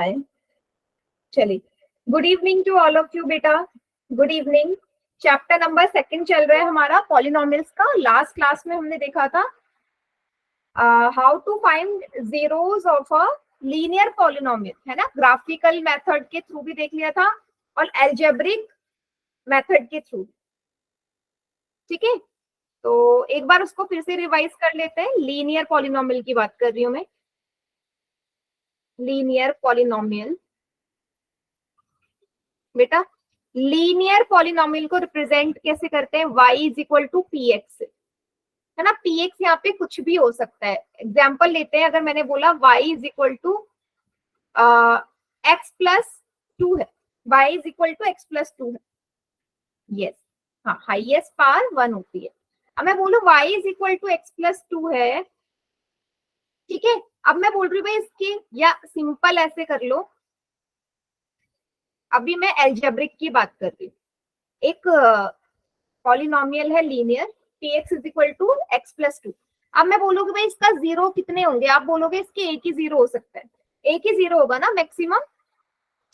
आए। चलिए, good evening to all of you बेटा, गुड इवनिंग। चैप्टर नंबर 2 चल रहा है हमारा पॉलिनोमियल्स का। लास्ट क्लास में हमने देखा था how to find zeros of a linear polynomial, है ना। ग्राफिकल मेथड के थ्रू भी देख लिया था और एल्जेब्रिक मेथड के थ्रू, ठीक है। तो एक बार उसको फिर से रिवाइज कर लेते हैं। लीनियर पॉलिनोमियल की बात कर रही हूं मैं, लीनियर पॉलिनोमियल। बेटा लीनियर पॉलिनोमियल को रिप्रेजेंट कैसे करते हैं? y is equal to p x, है ना। पी एक्स यहाँ पे कुछ भी हो सकता है। एग्जाम्पल लेते हैं, अगर मैंने बोला y is equal to x plus 2 है, y is equal to x plus 2 है, यस, हाँ, हाईएस्ट पावर 1 होती है। अब मैं बोलूं y is equal to x plus 2 है, ठीक है। अब मैं बोल रही हूँ भाई इसकी, या सिंपल ऐसे कर लो, अभी मैं एल्जेब्रिक की बात कर रही हूँ। एक पॉलिनोमियल है linear, p x is equal to x plus 2। अब मैं बोलूंगी भाई इसका जीरो कितने होंगे? आप बोलोगे इसके एक ही जीरो हो सकता है, एक ही जीरो होगा ना मैक्सिमम,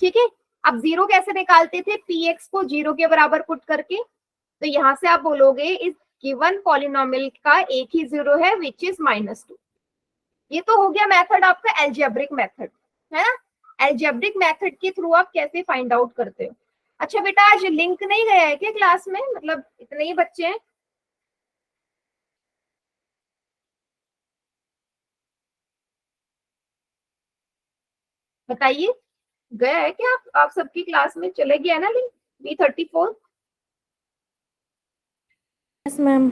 ठीक है। अब जीरो कैसे निकालते थे? पी एक्स को जीरो के बराबर पुट करके। तो यहां से आप बोलोगे इस गिवन पॉलिनोमियल का एक ही जीरो है विच इज -2। ये तो हो गया मेथड आपका एल्जेब्रिक मेथड, है ना। एल्जेब्रिक मेथड के थ्रू आप कैसे फाइंड आउट करते हो। अच्छा बेटा, आज लिंक नहीं गया है क्या क्लास में? मतलब इतने ही बच्चे हैं। बताइए, गया है क्या? आप सबकी क्लास में चले गया है ना लिंक B34? Yes ma'am.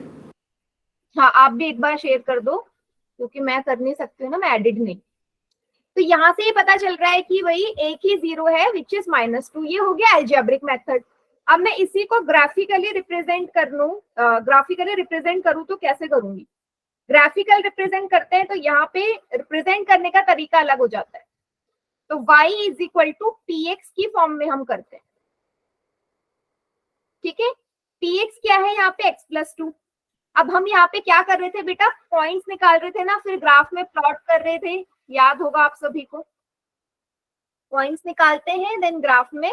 हाँ, आप भी एक बार शेयर कर दो, क्योंकि मैं कर नहीं सकती हूँ ना, मैं एडिट नहीं। तो यहाँ से ये पता चल रहा है कि वही एक ही जीरो है विच इज -2। ये हो गया एल्जेब्रिक मेथड। अब मैं इसी को ग्राफिकली रिप्रेजेंट कर लूं, ग्राफिकली रिप्रेजेंट करूं तो कैसे करूंगी? ग्राफिकल रिप्रेजेंट करते हैं तो यहाँ पे रिप्रेजेंट करने का तरीका अलग हो जाता है। तो y is equal to p x की फॉर्म में हम करते हैं, ठीक है। पी एक्स क्या है यहाँ पे? X plus 2। अब हम यहाँ पे क्या कर रहे थे बेटा? पॉइंट्स निकाल रहे थे ना, फिर ग्राफ में प्लॉट कर रहे थे, याद होगा आप सभी को। पॉइंट्स निकालते हैं देन ग्राफ में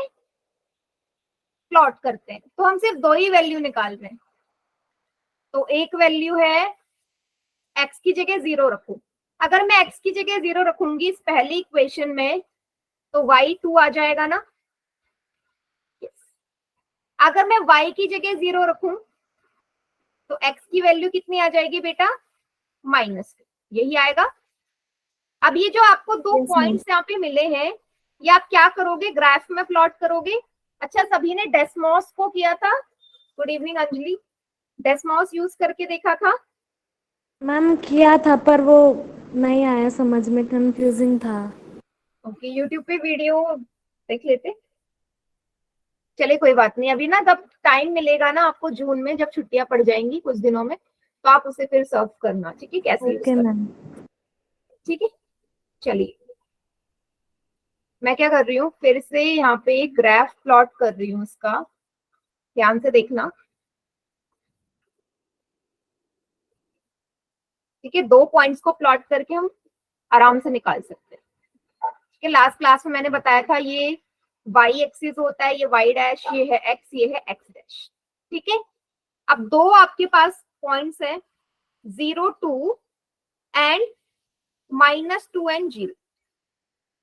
प्लॉट करते हैं। तो हम सिर्फ दो ही वैल्यू निकाल रहे हैं। तो एक वैल्यू है x की जगह 0 रखो। अगर मैं x की जगह 0 रखूंगी इस पहली इक्वेशन में, तो y 2 आ जाएगा ना। yes. अगर मैं y की जगह 0 रखूं तो x की वैल्यू कितनी आ जाएगी बेटा? -2, यही आएगा। अब ये जो आपको दो यस मैम। पॉइंट्स यहाँ पे मिले हैं, ये आप क्या करोगे? ग्राफ में प्लॉट करोगे। अच्छा, सभी ने डेस्मॉस को किया था? Good evening Anjali, Desmos use करके देखा था? मैम किया था पर वो नहीं आया समझ में, कंफ्यूजिंग था। ओके, यूट्यूब पे वीडियो देख लेते। चले कोई बात नहीं, अभी ना जब टाइम मिलेगा ना आपको जून में, जब छुट्टियां पड़ जाएंगी कुछ दिनों में, तो आप उसे फिर सर्व करना, ठीक है, कैसे यूज ओके करना, मैम। ठीक है। चलिए, मैं क्या कर रही हूँ, फिर से यहाँ पे ग्राफ प्लॉट कर रही हूँ इसका, ध्यान से देखना, ठीक है। दो पॉइंट्स को प्लॉट करके हम आराम से निकाल सकते हैं, ठीक है। लास्ट क्लास में मैंने बताया था ये वाई एक्सिस होता है, ये वाई डैश, ये है एक्स, ये है एक्स डैश, ठीक है। अब दो आपके पास पॉइंट्स है, 0 2 एंड -2 एंड 0,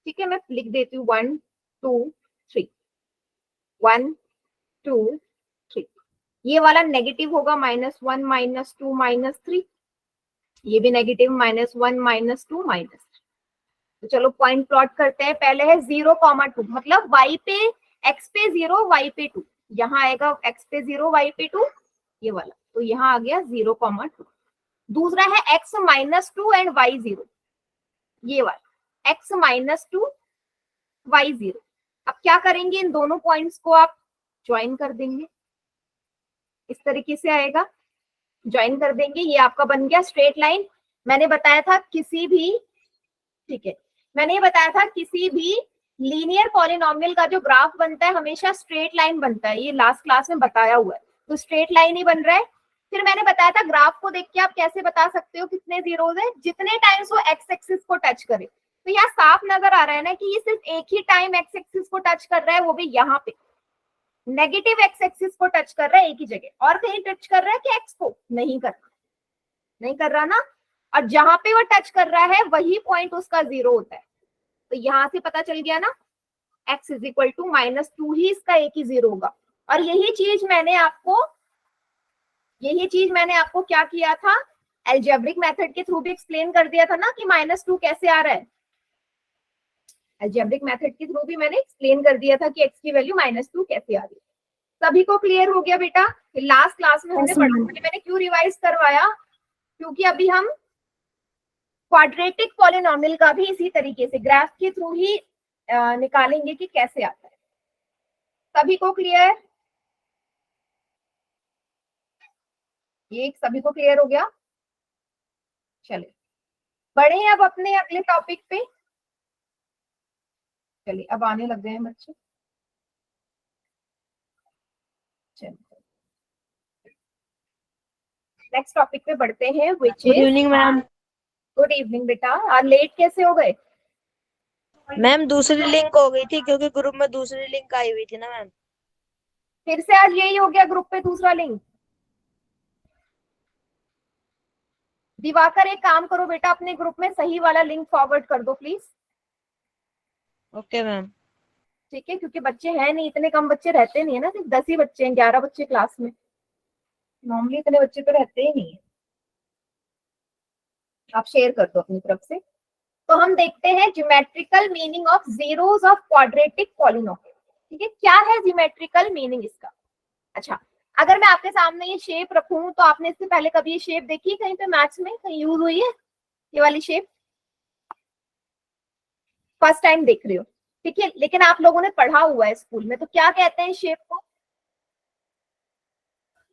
ठीक है। मैं लिख देती हूँ 1 2 3, 1 2 3। ये वाला नेगेटिव होगा, -1 -2 -3, ये भी नेगेटिव, -1 -2 -3। तो चलो पॉइंट प्लॉट करते हैं। पहले है 0,2, मतलब y पे, x पे 0, y पे 2। यहाँ आएगा x पे 0, y पे 2, ये वाला, तो यहाँ आ गया 0,2। दूसरा है x -2 एंड y 0, ये वाला x -2 y 0। अब क्या करेंगे, इन दोनों पॉइंट्स को आप ज्वाइन कर देंगे, इस तरीके से आएगा, ज्वाइन कर देंगे, ये आपका बन गया स्ट्रेट लाइन। मैंने बताया था किसी भी, ठीक है, मैंने ये बताया था किसी भी लीनियर पॉलिनोमियल का जो ग्राफ बनता है हमेशा स्ट्रेट लाइन बनता है, ये लास्ट क्लास में बताया हुआ है। तो स्ट्रेट लाइन ही बन रहा है। फिर मैंने बताया था ग्राफ को देख के आप कैसे बता सकते हो कितने जीरोस है? जितने टाइम्स वो एक्स एक्सिस को टच करे, तो यहाँ साफ नजर आ रहा है ना कि ये सिर्फ एक ही टाइम एक्स एक्सिस को टच कर रहा है, वो भी यहाँ पे नेगेटिव एक्स एक्सिस को टच कर रहा है एक ही जगह, और कहीं टच कर रहा है कि एक्स को नहीं कर रहा, नहीं कर रहा ना। और जहां पे वो टच कर रहा है वही पॉइंट उसका 0 होता है। तो यहां से पता चल गया ना, x इज इक्वल टू -2 ही इसका एक ही 0 होगा। और यही चीज मैंने आपको क्या किया था, एल्जेब्रिक मेथड के थ्रू भी एक्सप्लेन कर दिया था ना कि -2 कैसे आ रहा है। एल्जेब्रिक मेथड के थ्रू भी मैंने एक्सप्लेन कर दिया था कि x की वैल्यू -2 कैसे आ रही है। सभी को क्लियर हो गया बेटा? लास्ट क्लास में हमने पढ़ा, मैंने क्यों रिवाइज करवाया, क्योंकि अभी हम क्वाड्रेटिक पॉलिनोमियल का भी इसी तरीके से ग्राफ के थ्रू ही निकालेंगे कि कैसे आता है। सभी को क्लियर? ये सभी को क्लियर हो गया? चलिए बढ़े हैं अब अपने अगले टॉपिक पे। चलिए अब आने लग गए हैं बच्चे। चलिए नेक्स्ट टॉपिक पे बढ़ते हैं, which good is, evening ma'am. Good evening बेटा। आज लेट कैसे हो गए? मैम दूसरी लिंक हो गई थी क्योंकि ग्रुप में दूसरी लिंक आई हुई थी ना मैम। फिर से आज यही हो गया ग्रुप पे दूसरा लिंक? दिवाकर एक काम करो बेटा, अपने ग्रुप में सही वाला लिंक फॉरवर्ड कर दो प्लीज। Okay ma'am. ठीक है, क्योंकि बच्चे हैं नहीं, इतने कम बच्चे रहते नहीं है ना, सिर्फ 10 ही बच्चे हैं, 11 बच्चे क्लास में, नॉर्मली इतने बच्चे तो रहते ही नहीं है। आप शेयर कर दो अपनी तरफ से। तो हम देखते हैं geometrical meaning of zeros of quadratic polynomial. ठीक है, क्या है ज्योमेट्रिकल मीनिंग इसका? अच्छा, अगर मैं आपके सामने ये शेप रखूं तो आपने इससे पहले कभी ये शेप देखी कहीं पे मैथ्स में, कहीं यूज हुई है ये वाली शेप? फर्स्ट टाइम देख रहे हो, ठीक है, लेकिन आप लोगों ने पढ़ा हुआ है स्कूल में। तो क्या कहते हैं शेप को?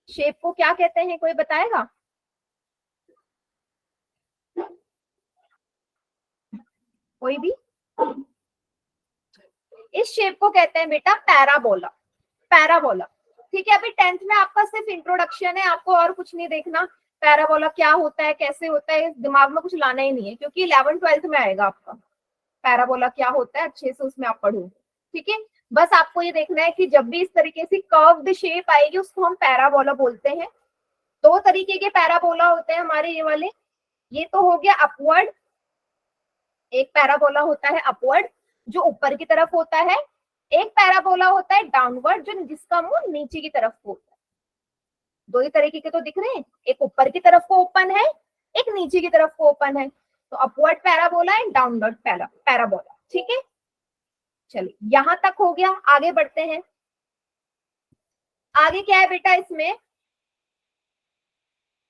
शेप को क्या कहते हैं, कोई बताएगा? कोई भी? इस शेप को कहते हैं बेटा पैराबोला। पैराबोला, ठीक है। अभी 10th में आपका सिर्फ इंट्रोडक्शन है, आपको और कुछ नहीं देखना। पैराबोला क्या होता है, कैसे होता है, दिमाग में कुछ लाना ही नहीं है, क्योंकि 11th 12th में आएगा आपका पैराबोला क्या होता है, अच्छे से उसमें आप पढ़ो। ठीक है, बस आपको ये देखना है कि जब भी इस तरीके से कर्व्ड शेप आएगी उसको हम पैराबोला बोलते हैं। दो तरीके के पैराबोला होते हैं हमारे ये वाले। ये तो हो गया अपवर्ड, एक पैराबोला होता है अपवर्ड जो ऊपर की तरफ होता है, एक पैराबोला होता है डाउनवर्ड जो जिसका मुंह नीचे की तरफ होता है। दो ही तरीके के तो दिख रहे हैं, एक ऊपर की तरफ को ओपन है, एक नीचे की तरफ को ओपन है। तो upward parabola and downward parabola. ठीक है, चलिए यहां तक हो गया, आगे बढ़ते हैं। आगे क्या है बेटा इसमें?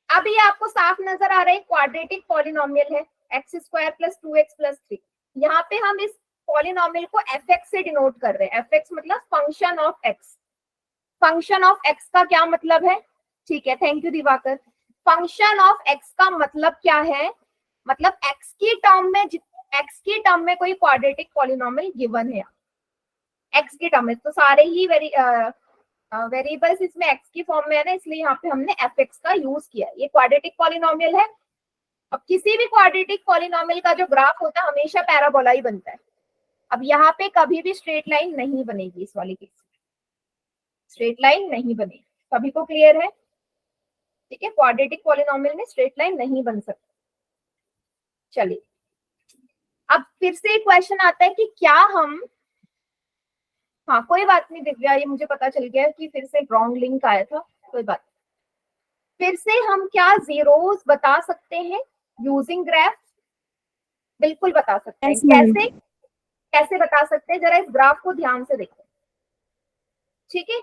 अभी आपको साफ नजर आ रहा है क्वाड्रेटिक पॉलिनोमियल है, x² + 2x + 3। यहाँ पे हम इस पॉलिनोमियल को fx से डिनोट कर रहे हैं। fx मतलब function of x। Function of x का क्या मतलब है? ठीक है, thank you Diwakar. Function of x का मतलब क्या है? मतलब x की टर्म में कोई क्वाड्रेटिक पॉलिनोमियल गिवन है, x की टर्म में। तो सारे ही वेरिएबल्स इसमें x की फॉर्म में है ना, इसलिए यहाँ पे हमने fx का यूज किया। ये क्वाड्रेटिक पॉलिनोमियल है। अब किसी भी क्वाड्रेटिक पॉलिनोमियल का जो ग्राफ होता है हमेशा पैराबोला ही बनता है। अब यहाँ पे कभी भी स्ट्रेट लाइन नहीं बनेगी, इस वाली केस में स्ट्रेट लाइन नहीं बनेगी। सभी को क्लियर है? ठीक है, क्वाड्रेटिक पॉलिनोमियल में स्ट्रेट लाइन नहीं बन सकती। चलिए अब फिर से क्वेश्चन आता है कि क्या हम, हाँ कोई बात नहीं दिव्या, ये मुझे पता चल गया कि फिर से रॉन्ग लिंक आया था, कोई बात। फिर से हम क्या जीरोस बता सकते हैं यूजिंग ग्राफ? बिल्कुल बता सकते हैं। कैसे कैसे बता सकते हैं, जरा इस ग्राफ को ध्यान से देखो। ठीक है,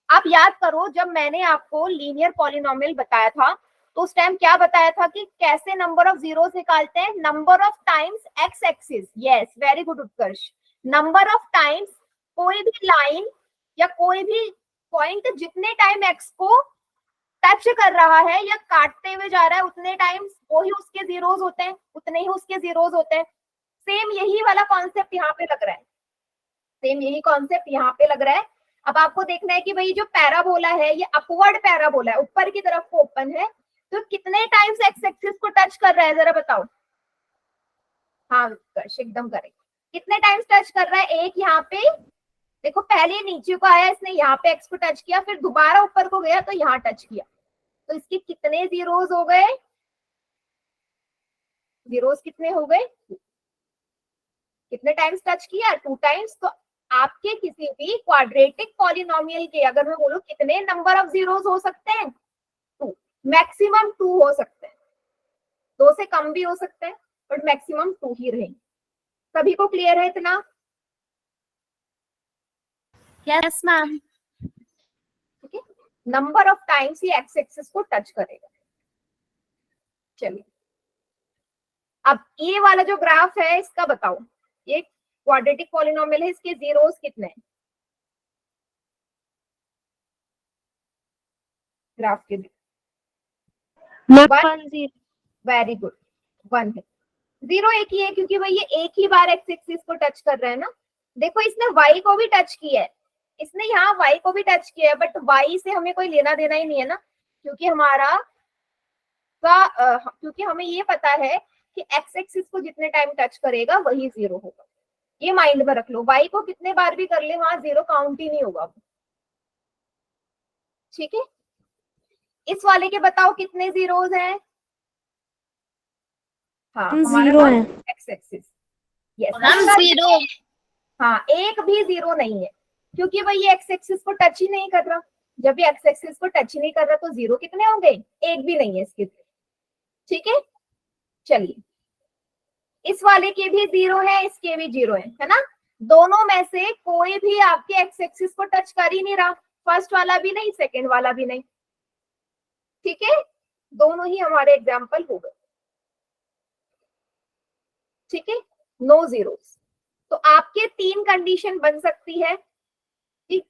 आप याद करो जब मैंने आपको लीनियर पॉलिनोमियल बताया था तो उस टाइम क्या बताया था कि कैसे नंबर ऑफ जीरोस निकालते हैं? Number of times x axis. Yes, very good Utkarsh. Number of times कोई भी लाइन या कोई भी पॉइंट जितने टाइम एक्स को टच कर रहा है या काटते हुए जा रहा है उतने टाइम्स वो ही उसके जीरोस होते हैं, उतने ही उसके जीरोस होते हैं। सेम यही वाला कॉन्सेप्ट यहाँ पे लग रहा है, सेम यही कॉन्सेप्ट यहाँ पे लग रहा है। अब आपको देखना है कि भाई जो पैराबोला है ये अपवर्ड पैराबोला है, ऊपर की तरफ को ओपन है, तो कितने टाइम्स एक्स एक्सिस को टच कर रहा है जरा बताओ? हाँ उत्कर्ष एकदम करेक्ट। कितने टाइम्स टच कर रहा है? एक यहाँ पे, देखो पहले नीचे को आया, इसने यहाँ पे एक्स को टच किया, फिर दोबारा ऊपर को गया तो यहाँ टच किया, तो इसके कितने जीरोस हो गए? जीरोस कितने हो गए? कितने टाइम्स टच किया? 2 टाइम्स। तो आपके किसी भी क्वाड्रेटिक पॉलिनोमियल के अगर मैं बोलूं कितने नंबर ऑफ जीरोस हो सकते हैं? 2, मैक्सिमम 2 हो सकते हैं, 2 से कम भी हो सकते हैं, बट मैक्सिमम 2 ही रहेंगे। सभी को क्लियर है इतना? Yes ma'am. ठीक है, नंबर ऑफ टाइम्स ये एक्स एक्सिस को टच करेगा। चलिए अब ये वाला जो ग्राफ है इसका बताओ, ये क्वाड्रेटिक पॉलिनोमियल है, इसके जीरोस कितने हैं? ग्राफ के वेरी गुड, 1 है। 0 एक ही है क्योंकि भाई ये एक ही बार एक्स एक्सिस को टच कर रहा है ना। देखो इसने y को भी टच किया है, इसने यहाँ y को भी टच किया है, बट y से हमें कोई लेना देना ही नहीं है ना, क्योंकि क्योंकि हमें ये पता है कि एक्स एक्सिस को जितने टाइम टच करेगा वही 0 होगा। ये माइंड में रख लो, y को कितने बार भी कर ले वहां 0 काउंट ही नहीं होगा। ठीक है, इस वाले के बताओ कितने जीरोस हैं? हाँ हमारा 0 है। X axis, yes ma'am 0। हाँ एक भी 0 नहीं है, क्योंकि भाई ये एक्स एक्सिस को टच ही नहीं कर रहा। जब ये एक्स एक्सिस को टच ही नहीं कर रहा तो 0 कितने होंगे? एक भी नहीं है इसके। ठीक है, चलिए इस वाले के भी 0 है, इसके भी 0 है ना। दोनों में से कोई भी आपके एक्स एक्सिस को टच कर ही नहीं रहा, फर्स्ट वाला भी नहीं, सेकेंड वाला भी नहीं। ठीक है, दोनों ही हमारे एग्जाम्पल हो गए। ठीक है, नो जीरोस। तो आपके 3 कंडीशन बन सकती है, ठीक,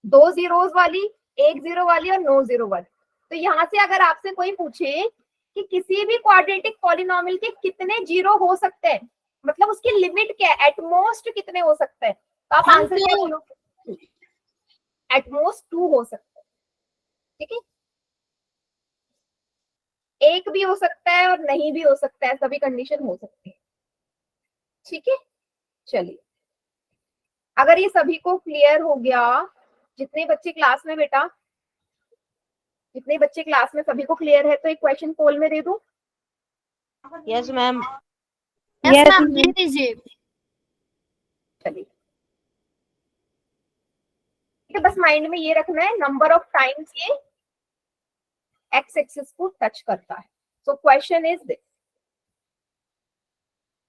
2 जीरोस वाली, 1 0 वाली और नो 0 वाली। तो यहां से अगर आपसे कोई पूछे कि किसी भी क्वाड्रेटिक पॉलिनोमियल के कितने जीरो हो सकते हैं, मतलब उसकी लिमिट क्या है, एटमोस्ट कितने हो सकते हैं, तो आप आंसर क्या बोलोगे? एटमोस्ट 2 हो सकते हैं। ठीक है, एक भी हो सकता है और नहीं भी हो सकता है, सभी कंडीशन हो सकती है। ठीक है, चलिए अगर ये सभी को क्लियर हो गया, जितने बच्चे क्लास में बेटा, जितने बच्चे क्लास में सभी को क्लियर है, तो एक क्वेश्चन पोल में दे दूं? Yes ma'am. यस मैम दे दीजिए। चलिए तो बस माइंड में ये रखना है, नंबर ऑफ टाइम्स ये एक्स एक्सिस को टच करता है। सो क्वेश्चन इज दिस,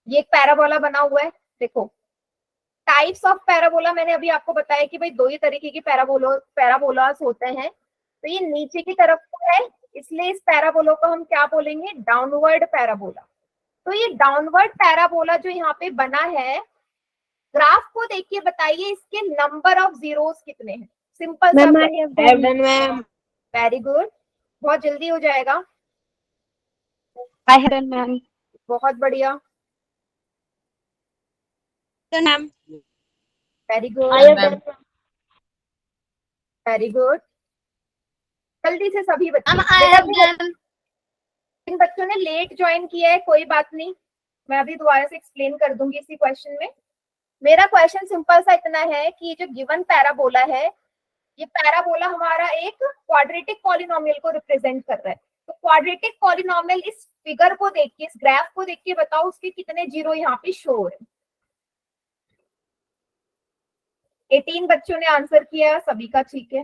ये एक पैराबोला बना हुआ है। देखो टाइप्स ऑफ पैराबोला मैंने अभी आपको बताया कि भाई 2 ही तरीके की पैराबोलास होते हैं। तो ये नीचे की तरफ को है, इसलिए इस पैराबोला को हम क्या बोलेंगे? Downward parabola. तो ये डाउनवर्ड पैराबोला जो यहाँ पे बना है, ग्राफ को देखिए बताइए इसके नंबर ऑफ जीरोस कितने हैं? सिंपल सा, मैम वेरी गुड, बहुत जल्दी हो जाएगा, मैम बहुत बढ़िया, ma'am very good, very good. जल्दी से सभी बच्चे, बेटा इन बच्चों ने लेट ज्वाइन किया है, कोई बात नहीं, मैं अभी दोबारा से एक्सप्लेन कर दूंगी इसी क्वेश्चन में। मेरा क्वेश्चन सिंपल सा इतना है कि ये जो गिवन पैराबोला है, ये पैराबोला हमारा एक क्वाड्रेटिक पॉलिनोमियल को रिप्रेजेंट कर रहा है। तो क्वाड्रेटिक पॉलिनोमियल इस फिगर को देख के, इस ग्राफ को देख के बताओ उसके कितने जीरो यहाँ पे शो हो रहे हैं। 18 बच्चों ने आंसर किया, सभी का ठीक है,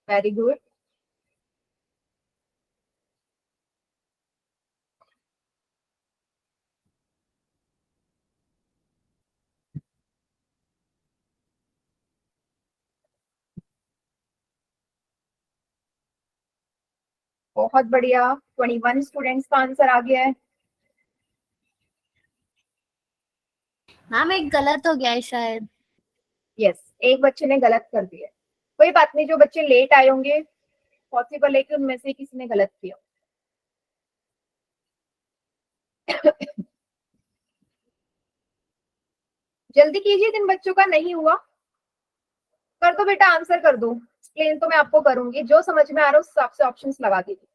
वेरी गुड। बहुत बढ़िया, 21 स्टूडेंट्स का आंसर आ गया है। मैम एक गलत हो गया है शायद। यस, एक बच्चे ने गलत कर दिया, कोई बात नहीं, जो बच्चे लेट आए होंगे पॉसिबल है कि उनमें से किसी ने गलत किया। जल्दी कीजिए, जिन बच्चों का नहीं हुआ कर दो बेटा, आंसर कर दो, एक्सप्लेन तो मैं आपको करूंगी, जो समझ में आ रहा है उस हिसाब से ऑप्शंस लगा दीजिए।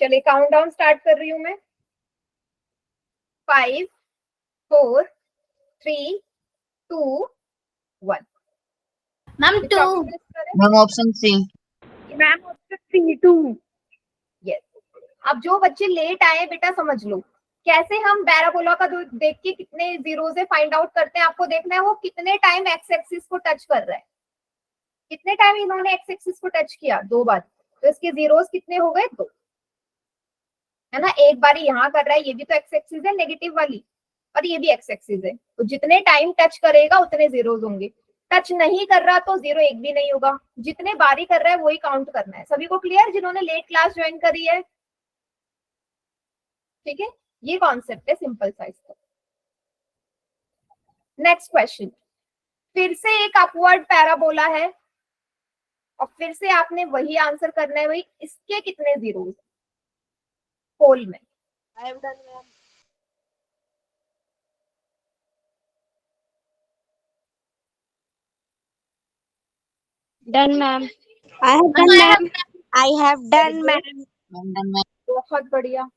चलिए काउंट डाउन स्टार्ट कर रही हूं मैं। 5 4 3 2 1। Ma'am 2। Ma'am option C. Ma'am option C 2। Yes. अब जो बच्चे लेट आए बेटा समझ लो कैसे हम पैराबोला का देख के कितने जीरोस है फाइंड आउट करते हैं। आपको देखना है वो कितने टाइम एक्स एक्सिस को टच कर रहा है। कितने टाइम इन्होंने एक्स एक्सिस को टच किया? 2 बार। तो इसके जीरोस कितने हो गए? 2, है ना। एक बार यहाँ कर रहा है, ये भी तो एक्स एक्सिस है नेगेटिव वाली, और ये भी एक्स एक्सिस है। तो जितने टाइम टच करेगा उतने जीरोस होंगे। टच नहीं कर रहा तो 0 एक भी नहीं होगा। जितने बारी कर रहा है वही काउंट करना है। सभी को क्लियर जिन्होंने लेट क्लास ज्वाइन करी है? ठीक है, ये कॉन्सेप्ट है सिंपल साइज का। नेक्स्ट क्वेश्चन, फिर से एक अपवर्ड पैराबोला है और फिर से आपने वही आंसर करना है। वही इसके कितने जीरोस होल में? आई have done ma'am. Done ma'am. I have done ma'am. I have done ma'am. बहुत बढ़िया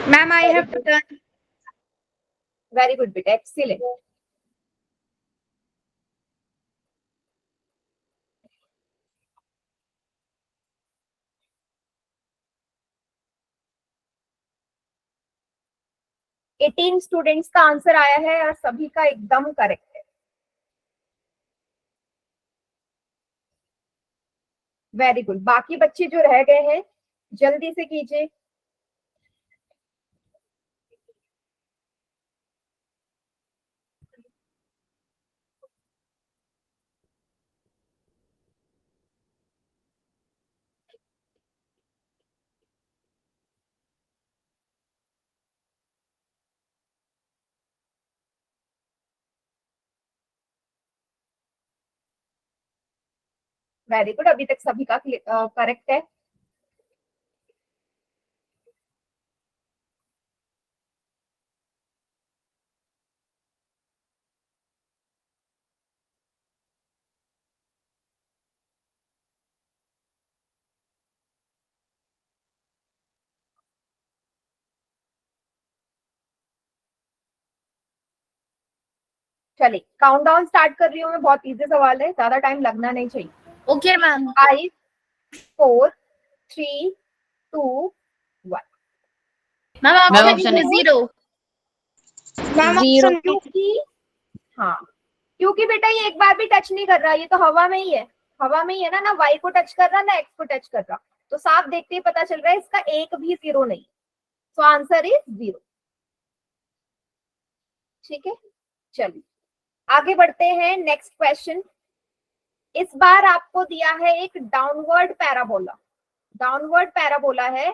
ma'am I have done. Very good बेटा, एक्सीलेंट। एटीन स्टूडेंट्स का आंसर आया है और सभी का एकदम करेक्ट है। Very good. बाकी बच्चे जो रह गए हैं जल्दी से कीजिए। वेरी गुड, अभी तक सभी का करेक्ट है। चलिए काउंट डाउन स्टार्ट कर रही हूँ मैं। बहुत इजी सवाल है, ज्यादा टाइम लगना नहीं चाहिए। Okay ma'am. 5 4 3 2 1। Ma'am option is 0। Ma'am zero. Option क्योंकि हाँ, क्योंकि बेटा ये एक बार भी टच नहीं कर रहा, ये तो हवा में ही है। हवा में ही है ना, ना वाई को टच कर रहा ना एक्स को टच कर रहा। तो साफ देखते ही पता चल रहा है इसका एक भी जीरो नहीं। So answer is 0। ठीक है, चलिए आगे बढ़ते हैं। नेक्स्ट क्वेश्चन, इस बार आपको दिया है एक डाउनवर्ड पैराबोला। डाउनवर्ड पैराबोला है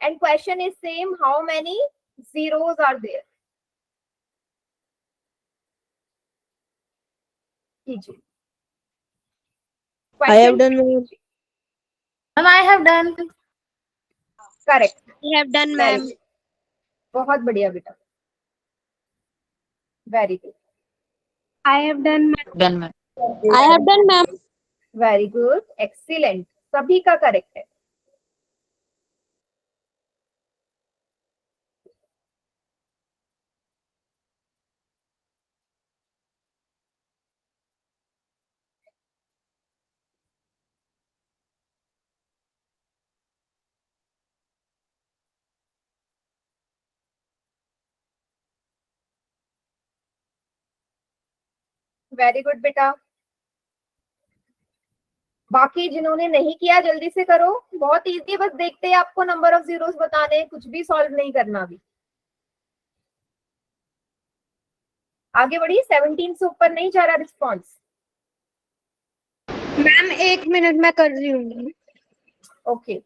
and question is same, how many zeros are there? कीजिए। I have question done ma'am. Ma'am I have done. Correct. I have done ma'am. बहुत बढ़िया बेटा, very good. I have done done ma'am. I have done ma'am. Very good, excellent. सभी का correct है। Very good बेटा। बाकी जिन्होंने नहीं किया जल्दी से करो, बहुत इजी, बस देखते हैं आपको नंबर ऑफ जीरोस बताने हैं, कुछ भी सॉल्व नहीं करना अभी। आगे बढ़िए, 17 से ऊपर नहीं जा रहा रिस्पॉन्स। मैम 1 मिनट में कर रही हूँ। Okay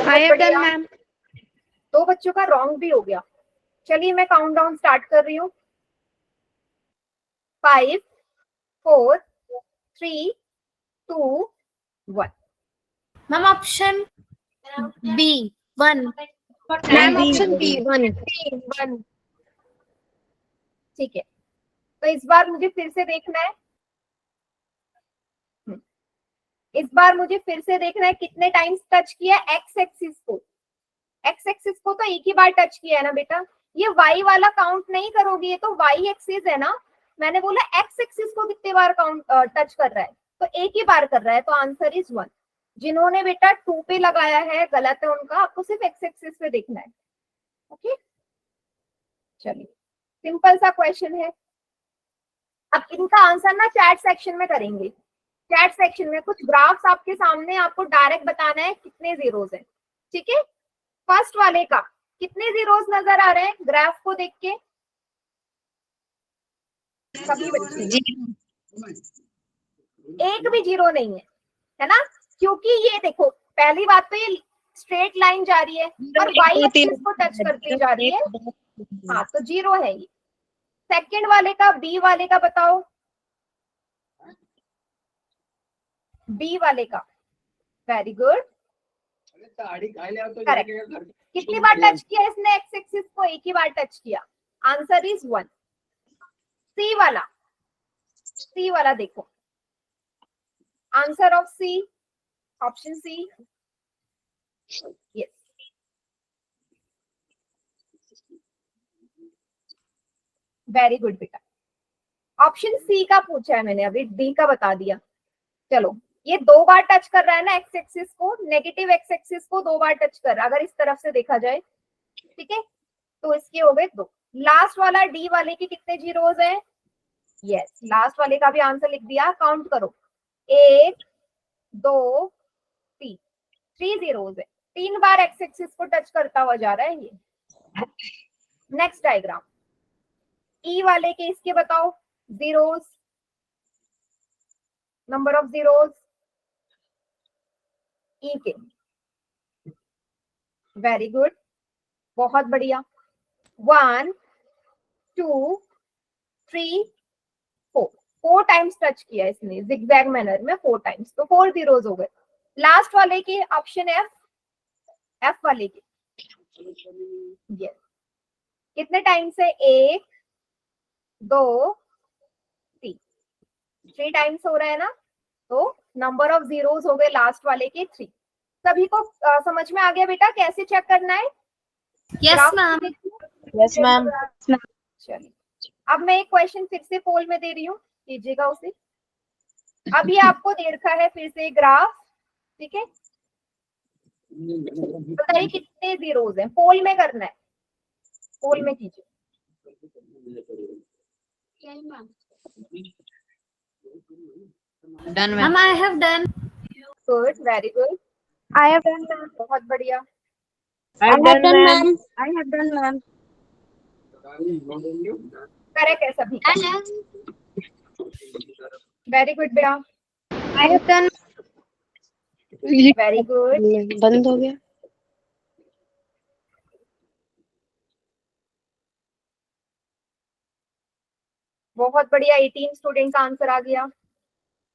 I have done ma'am. 2 बच्चों का रॉन्ग भी हो गया। चलिए मैं काउंट डाउन स्टार्ट कर रही हूँ। 5 4 3 2 1. Ma'am, option B, 1. Ma'am option B 1. ठीक है, तो इस बार मुझे फिर से देखना है, इस बार मुझे फिर से देखना है कितने टाइम्स टच किया एक्स एक्सिस को. एक्स एक्सिस को तो एक ही बार टच किया है ना बेटा. ये वाई वाला काउंट नहीं करोगे, ये तो वाई एक्सिस है ना. मैंने बोला एक्स एक्सिस को कितने बार काउंट टच कर रहा है, तो एक ही बार कर रहा है, तो आंसर इज 1. जिन्होंने बेटा 2 पे लगाया है गलत है उनका, आपको सिर्फ एक्स एक्सिस पे देखना है. ओके, चलिए सिंपल सा क्वेश्चन है. अब इनका आंसर ना चैट सेक्शन में करेंगे. चैट सेक्शन में कुछ ग्राफ्स आपके सामने, आपको डायरेक्ट बताना है कितने जीरोस हैं. ठीक है, फर्स्ट वाले का कितने जीरोस नजर आ रहे हैं ग्राफ को देख के सभी बच्चे? एक भी जीरो नहीं है ना, क्योंकि ये देखो पहली बात तो ये स्ट्रेट लाइन जा रही है और वाई एक्सिस को टच करती जा रही है. हाँ, तो जीरो है ये. सेकंड वाले का, बी वाले का बताओ, बी वाले का. Very good, correct. कितनी बार टच किया इसने एक्स एक्सिस को? एक ही बार टच किया. Answer is 1. सी वाला, सी वाला देखो, answer of C, option C. Yes, very good बेटा. ऑप्शन सी का पूछा है मैंने, अभी डी का बता दिया. चलो, ये 2 बार टच कर रहा है ना एक्स एक्सिस को, नेगेटिव एक्स एक्सिस को 2 बार टच कर रहा है अगर इस तरफ से देखा जाए. ठीक है, तो इसके हो गए 2. लास्ट वाला डी वाले के कितने जीरोस हैं? यस, लास्ट वाले का भी आंसर लिख दिया. काउंट करो, 1 2 3, 3 जीरोस है. 3 बार एक्स एक्सिस को टच करता हुआ जा रहा है ये. नेक्स्ट डायग्राम, ई वाले के इसके बताओ जीरोस, नंबर ऑफ जीरोस ई के. वेरी गुड, बहुत बढ़िया. 1 2 3 4, 4 टाइम्स टच किया इसने जिगजैग मैनर में, 4 टाइम्स, तो 4 जीरोस हो गए. लास्ट वाले के ऑप्शन एफ, एफ वाले के यस, कितने टाइम्स है? 1 2 3, 3 टाइम्स हो रहा है ना, तो नंबर ऑफ जीरोस हो गए लास्ट वाले के 3. सभी को समझ में आ गया बेटा कैसे चेक करना है? Yes, ma'am. Yes ma'am. चलिए, अब मैं एक क्वेश्चन फिर से पोल में दे रही हूँ, कीजिएगा उसे. अब ये आपको दे रखा है फिर से ग्राफ. ठीक है, बताइए कितने जीरोस हैं, पोल में करना है, पोल में कीजिए. Done Ma'am, I have done. Good, very good, I have done ma'am. बहुत बढ़िया. आई have done ma'am. I have done, ma'am. Correct है सभी. वेरी गुड बेटा, आई हैव डन. Very good. बंद हो गया. बहुत बढ़िया, 18 स्टूडेंट का आंसर आ गया.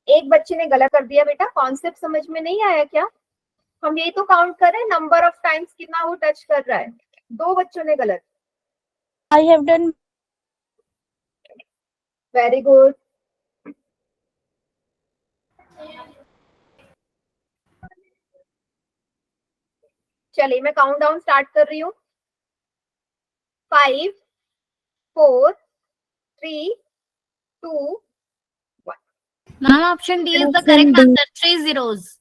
एक बच्चे ने गलत कर दिया बेटा, कॉन्सेप्ट समझ में नहीं आया क्या? हम यही तो काउंट कर रहे हैं, नंबर ऑफ टाइम्स कितना वो टच कर रहा है. 2 बच्चों ने गलत. I have done. Very good. चलिए मैं काउंट डाउन स्टार्ट कर रही हूँ. 5 4 3 2 1. Ma'am, option D is the correct answer. 3 zeros.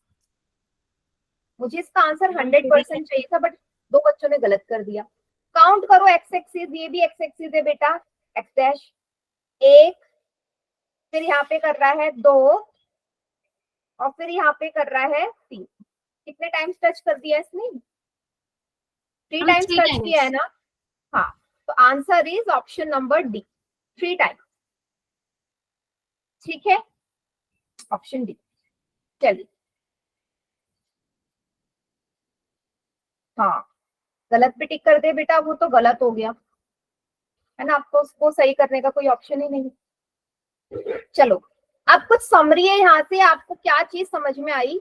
मुझे इसका आंसर 100% चाहिए था, बट 2 बच्चों ने गलत कर दिया. काउंट करो एक्स एक्सिस, ये भी एक्स एक्सिस है बेटा, एक्स डैश 1, फिर यहाँ पे कर रहा है 2 और फिर यहाँ पे कर रहा है 3. कितने टाइम्स टच कर दिया इसने? 3 टाइम्स टच किया है ना. हाँ, तो answer is option number D, 3 times. ठीक है, ऑप्शन डी. चलिए, हाँ गलत पे टिक कर दे बेटा, वो तो गलत हो गया है ना, आपको उसको सही करने का कोई ऑप्शन ही नहीं. चलो अब कुछ समरी है यहाँ से, आपको क्या चीज समझ में आई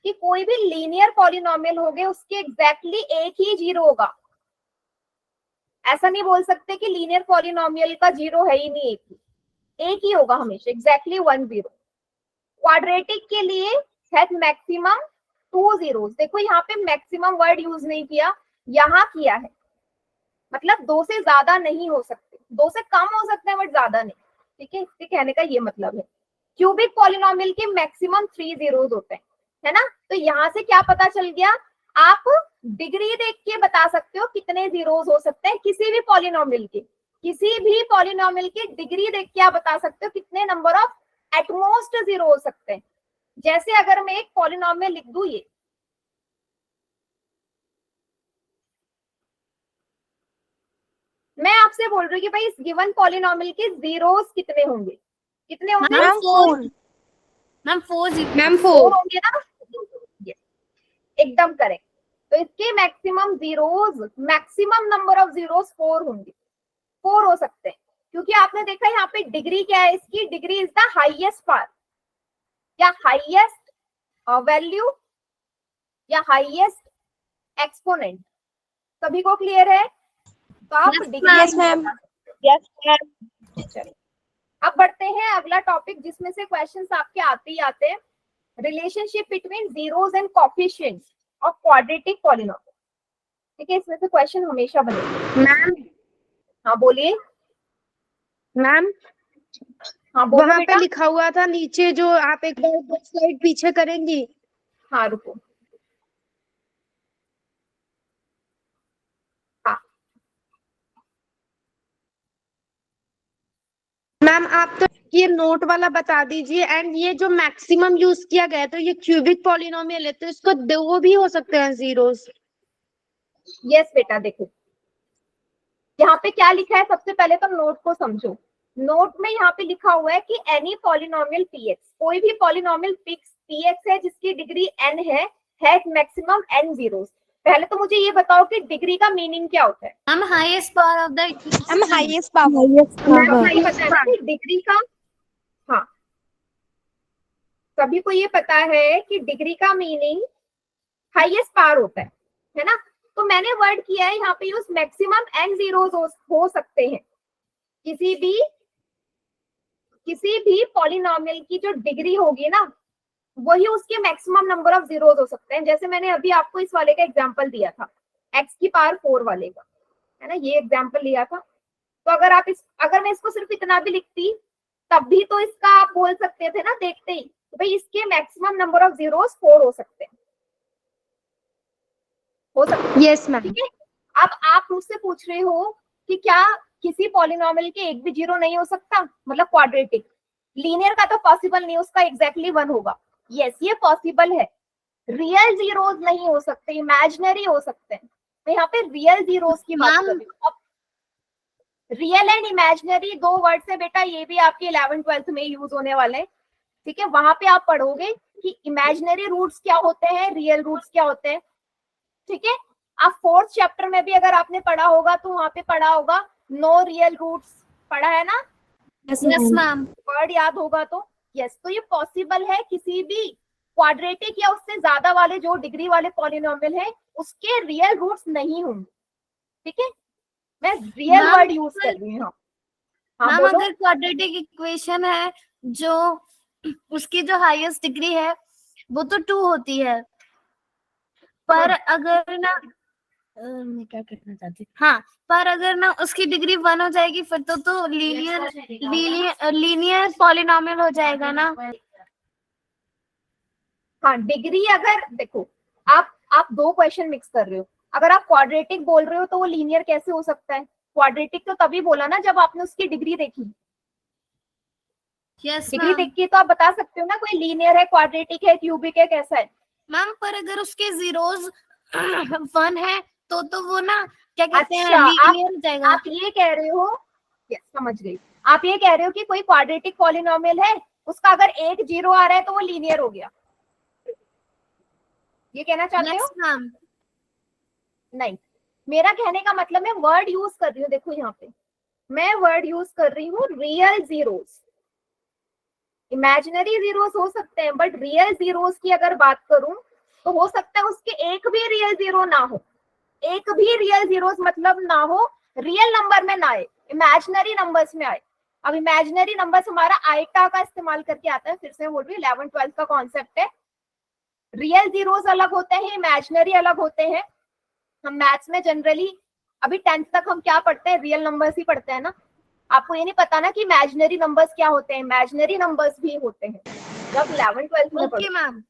कि कोई भी लीनियर पॉलिनोमियल हो गए उसके एग्जैक्टली एक ही जीरो होगा। ऐसा नहीं बोल सकते कि लीनियर पॉलिनोमियल का जीरो है ही नहीं, एक ही होगा हमेशा, एग्जैक्टली 1 0। क्वाड्रेटिक के लिए है मैक्सिमम 2 zeros। देखो यहाँ पे मैक्सिमम वर्ड यूज नहीं किया, यहाँ किया है, मतलब 2 से ज्यादा नहीं हो सकते, 2 से कम हो सकते हैं बट ज्यादा नहीं। ठीक है, इसके कहने का ये मतलब है। क्यूबिक पॉलिनोमियल के मैक्सिमम 3 zeros होते हैं, है ना। तो यहाँ से क्या पता चल गया, आप डिग्री देख के बता सकते हो कितने जीरोस हो सकते हैं किसी भी पॉलिनोमियल के, किसी भी पॉलिनोमियल की डिग्री देख के आप बता सकते हो कितने नंबर ऑफ एटमोस्ट जीरो हो सकते हैं। जैसे अगर मैं एक पॉलिनोमियल लिख दूं, ये मैं आपसे बोल रही हूँ कि भाई इस गिवन पॉलिनोमियल के जीरोस कितने होंगे, कितने होंगे? मैम 4 मैम 4 मैम 4 होंगे ना। Yes, एकदम करेक्ट। तो इसके maximum zeros, maximum number of zeros 4 होंगे, 4 हो सकते हैं, क्योंकि आपने देखा यहाँ पे डिग्री क्या है इसकी, degree is the highest part या हाईएस्ट वैल्यू या हाईएस्ट एक्सपोनेंट। सभी को क्लियर है? तो आप Yes, degree yes ma'am, yes ma'am. चलिए अब बढ़ते हैं अगला टॉपिक, जिसमें से क्वेश्चंस आपके आते ही आते हैं। Relationship between zeros and coefficients of quadratic polynomial. ठीक है, इसमें से क्वेश्चन हमेशा बनेगा। मैम हाँ बोलिए। मैम हाँ बोलो वहाँ पे बेटा। लिखा हुआ था नीचे, जो आप एक बार 2 स्लाइड पीछे करेंगी। हाँ रुको। हाँ मैम आप तो ये नोट वाला बता दीजिए। एंड ये जो मैक्सिमम यूज किया गया है, तो ये क्यूबिक पॉलिनोमियल है, तो इसको दो भी हो सकते हैं जीरोस। यस बेटा, देखो यहाँ पे क्या लिखा है, सबसे पहले तो नोट को समझो। नोट में यहाँ पे लिखा हुआ है कि एनी पॉलिनोमियल पीएक्स, कोई भी पॉलिनोमियल पीएक्स है जिसकी डिग्री एन है मैक्सिमम एन जीरोस। पहले तो मुझे ये बताओ कि डिग्री का मीनिंग क्या होता है। Ma'am highest power of the ma'am highest power. ये पता है ना कि डिग्री का, हाँ सभी को ये पता है कि डिग्री का मीनिंग हाईएस्ट पावर होता है ना। तो मैंने वर्ड किया है यहाँ पे यूज मैक्सिमम एन जीरोस हो सकते हैं, किसी भी पॉलिनोमियल की जो डिग्री होगी ना वही उसके मैक्सिमम नंबर ऑफ जीरोस हो सकते हैं। जैसे मैंने अभी आपको इस वाले का एग्जांपल दिया था, x की पावर 4 वाले का, है ना, ये एग्जांपल लिया था। तो अगर मैं इसको सिर्फ इतना भी लिखती तब भी तो इसका आप बोल सकते थे ना देखते ही, तो भाई इसके मैक्सिमम नंबर ऑफ जीरोस 4 हो सकते हैं, यस मैम। ठीक है। अब आप मुझसे पूछ रहे हो कि क्या किसी पॉलिनोमियल के एक भी जीरो नहीं हो सकता, मतलब क्वाड्रेटिक लीनियर का तो पॉसिबल नहीं, उसका एग्जैक्टली 1 होगा। यस ये पॉसिबल है। रियल जीरोस नहीं हो सकते, इमेजिनरी हो सकते हैं। मैं यहाँ पे रियल जीरोस की बात कर रही हूँ। अब रियल एंड इमेजिनरी दो वर्ड्स है बेटा, ये भी आपके 11th-12th में यूज होने वाले हैं। ठीक है, वहां पे आप पढ़ोगे कि इमेजिनरी रूट्स क्या होते हैं, रियल रूट्स क्या होते हैं। ठीक है, आप 4th चैप्टर में भी अगर आपने पढ़ा होगा तो वहां पे पढ़ा होगा नो रियल रूट्स, पढ़ा है ना। Yes ma'am. वर्ड याद होगा तो यस। तो ये पॉसिबल है, किसी भी क्वाड्रेटिक या उससे ज्यादा वाले जो डिग्री वाले पॉलिनोमियल है उसके रियल रूट्स नहीं होंगे। ठीक है, मैं रियल वर्ड यूज कर रही हूँ। हाँ मैम बोलो। अगर क्वाड्रेटिक इक्वेशन है जो उसकी जो हाईएस्ट डिग्री है वो तो 2 होती है, पर अगर ना मैं क्या कहना चाहती, हाँ पर अगर ना उसकी डिग्री 1 हो जाएगी फिर तो लीनियर पॉलिनोमियल हो जाएगा ना। हाँ डिग्री, अगर देखो आप दो क्वेश्चन मिक्स कर रहे हो। अगर आप क्वाड्रेटिक बोल रहे हो तो वो लीनियर कैसे हो सकता है? क्वाड्रेटिक तो तभी बोला ना जब आपने उसकी डिग्री देखी। यस डिग्री देख के तो आप बता सकते हो ना कोई लीनियर है, क्वाड्रेटिक है, क्यूबिक है, कैसा है। मैम पर अगर उसके जीरोस 1 है तो वो ना क्या कहते हैं, अच्छा, लीनियर हो जाएगा। आप ये कह रहे हो, यस समझ गई। आप ये कह रहे हो कि कोई क्वाड्रेटिक पॉलिनोमियल है, उसका अगर एक जीरो आ रहा है तो वो लीनियर हो गया, ये कहना चाहते हो? Yes ma'am. नहीं, मेरा कहने का मतलब मैं वर्ड यूज कर रही हूँ। देखो यहाँ पे मैं वर्ड यूज कर रही हूँ रियल जीरोस। इमेजिनरी जीरोस हो सकते हैं, बट रियल जीरोस की अगर बात करूं तो हो सकता है उसके एक भी रियल जीरो ना हो, एक भी रियल जीरोस मतलब ना हो, रियल नंबर में ना आए, इमेजिनरी नंबर्स में आए। अब इमेजिनरी नंबर्स हमारा आइटा का इस्तेमाल करके आता है, फिर से बोल रही हूँ 11th-12th का कॉन्सेप्ट है। रियल जीरोस अलग होते हैं, इमेजिनरी अलग होते हैं। हम मैथ्स में जनरली अभी 10th तक हम क्या पढ़ते हैं, रियल नंबर्स ही पढ़ते हैं ना। आपको ये नहीं पता ना कि इमेजिनरी नंबर्स क्या होते हैं, इमेजिनरी नंबर्स भी होते हैं जब 11th-12th में ओके मैम।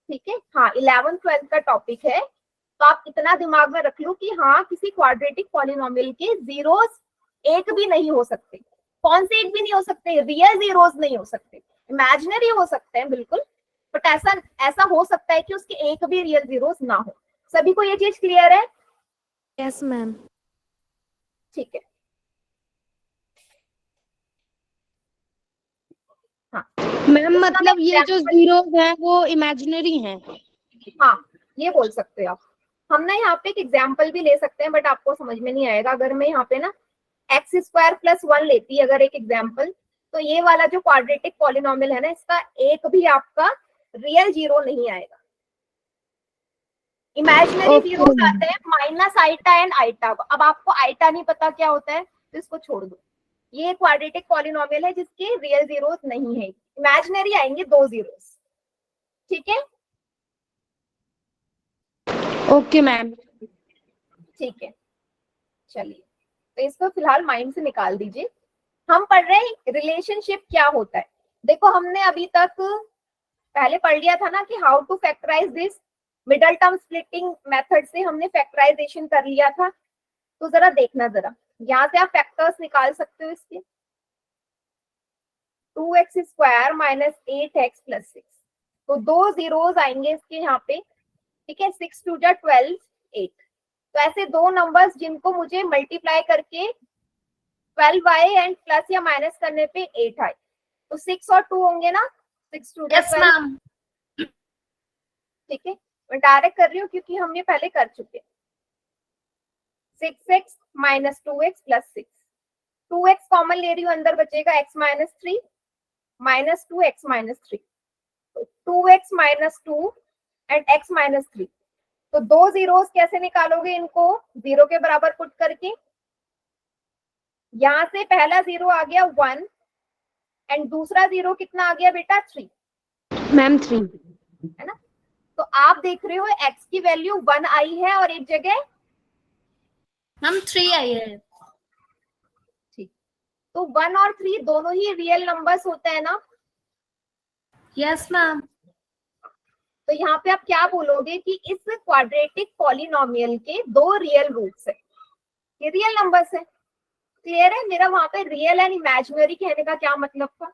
ठीक है। हाँ 11th-12th का टॉपिक है, तो आप इतना दिमाग में रख लो कि हाँ किसी क्वाड्रेटिक पॉलिनोमियल के जीरोस एक भी नहीं हो सकते। कौन से एक भी नहीं हो सकते, रियल जीरोस नहीं हो सकते, इमेजिनरी हो सकते हैं बिल्कुल, बट ऐसा ऐसा हो सकता है कि उसके एक भी रियल जीरोस ना हो। सभी को ये चीज क्लियर है? Yes ma'am. ठीक है। हाँ मैम मतलब ये जो example- जीरोस हैं वो इमेजिनरी हैं। हाँ ये बोल सकते हो आप। हम ना यहाँ पे एक एग्जाम्पल भी ले सकते हैं, बट आपको समझ में नहीं आएगा। अगर मैं यहाँ पे ना x² + 1 लेती अगर एक एग्जाम्पल, तो ये वाला जो क्वाड्रेटिक पॉलिनोमियल है ना, इसका एक भी आपका रियल जीरो नहीं आएगा। इमेजिनरी ओके जीरोस आते हैं माइनस आइटा एंड आइटा। अब आपको आइटा नहीं पता क्या होता है तो इसको छोड़ दो। ये क्वाड्रेटिक पॉलिनोमियल है जिसके रियल जीरोस नहीं है, इमेजिनरी आएंगे 2 जीरोस। ठीक है। Okay ma'am. ठीक है चलिए, तो इसको फिलहाल माइंड से निकाल दीजिए। हम पढ़ रहे हैं रिलेशनशिप क्या होता है। देखो हमने अभी तक पहले पढ़ लिया था ना कि how to factorise this, middle term splitting method से हमने फैक्टराइजेशन कर लिया था। तो जरा देखना, जरा यहाँ से आप फैक्टर्स निकाल सकते हो इसके। 2x² - 8x + 6, तो 2 जीरोस आएंगे इसके यहाँ पे। ठीक है, 6 × 2 = 12, 8। तो ऐसे दो नंबर्स जिनको मुझे मल्टीप्लाई करके 12 आए एंड प्लस या माइनस करने पे 8 आए, तो 6 और 2 होंगे ना, 6 × 2 = यस 12। मैम। ठीक है, मैं डायरेक्ट कर रही हूँ क्योंकि हम ये पहले कर चुके हैं। 6x - 2x + 6, 2x कॉमन ले रही हूँ, अंदर बचेगा x - 3 - 2x - 3, तो 2x - 2 एंड x - 3। तो दो जीरोस कैसे निकालोगे इनको, जीरो के बराबर पुट करके। यहां से पहला जीरो आ गया 1 एंड दूसरा जीरो कितना आ गया बेटा, 3, मैम 3। है ना। तो आप देख रहे हो x की वैल्यू 1 आई है और एक जगह मैम 3 आई है। ठीक, तो 1 और 3 दोनों ही रियल नंबर्स होते हैं ना। Yes ma'am. तो यहाँ पे आप क्या बोलोगे कि इस क्वाड्रेटिक पॉलिनोमियल के दो रियल रूट्स है, ये रियल नंबर्स है। क्लियर है मेरा वहां पे रियल एंड इमेजिनरी कहने का क्या मतलब था।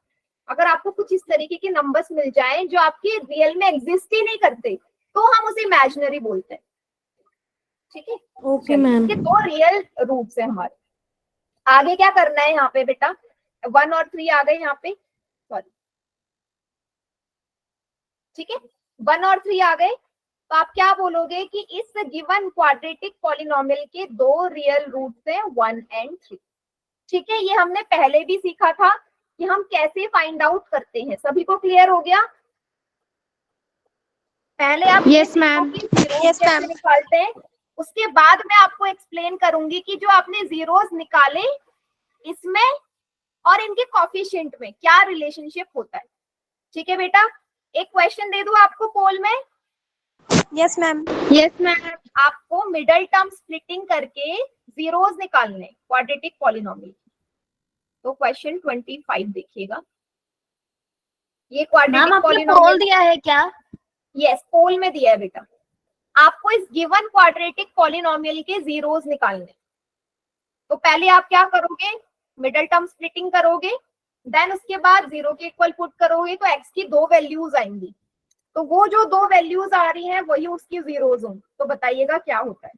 अगर आपको कुछ इस तरीके के नंबर्स मिल जाएं जो आपके रियल में एग्जिस्ट ही नहीं करते, तो हम उसे इमेजिनरी बोलते हैं। ठीक है, ओके चलिए मैम। इसके दो रियल रूट्स है हमारे। आगे क्या करना है यहाँ पे बेटा, 1 और 3 आ गए यहाँ पे, सॉरी ठीक है, 1 और 3 आ गए। तो आप क्या बोलोगे कि इस गिवन क्वाड्रेटिक पॉलिनोमियल के दो रियल रूट्स हैं 1 एंड 3। ठीक है, ये हमने पहले भी सीखा था कि हम कैसे फाइंड आउट करते हैं। सभी को क्लियर हो गया? पहले आप यस मैम। जीरोस कैसे निकालते हैं, उसके बाद मैं आपको एक्सप्लेन करूंगी कि जो आपने जीरोस निकाले इसमें और इनके कोफिशिएंट में क्या रिलेशनशिप होता है। ठीक है बेटा, एक क्वेश्चन दे दूं आपको पोल में। Yes ma'am. Yes ma'am. आपको मिडल टर्म स्प्लिटिंग करके जीरोस निकालने क्वाड्रेटिक पॉलिनोमियल। तो क्वेश्चन 25 देखिएगा, ये मैम क्वाड्रेटिक आपने पोल पॉलिनोमियल, दिया है क्या? यस पोल में दिया है बेटा। आपको इस गिवन क्वाड्रेटिक पॉलिनोमियल के जीरोस निकालने। तो पहले आप क्या करोगे, मिडल टर्म स्प्लिटिंग करोगे, देन उसके बाद जीरो के इक्वल पुट करोगे, तो एक्स की दो वैल्यूज आएंगी। तो वो जो दो वैल्यूज आ रही हैं वही उसकी जीरोस होंगी। तो बताइएगा क्या होता है।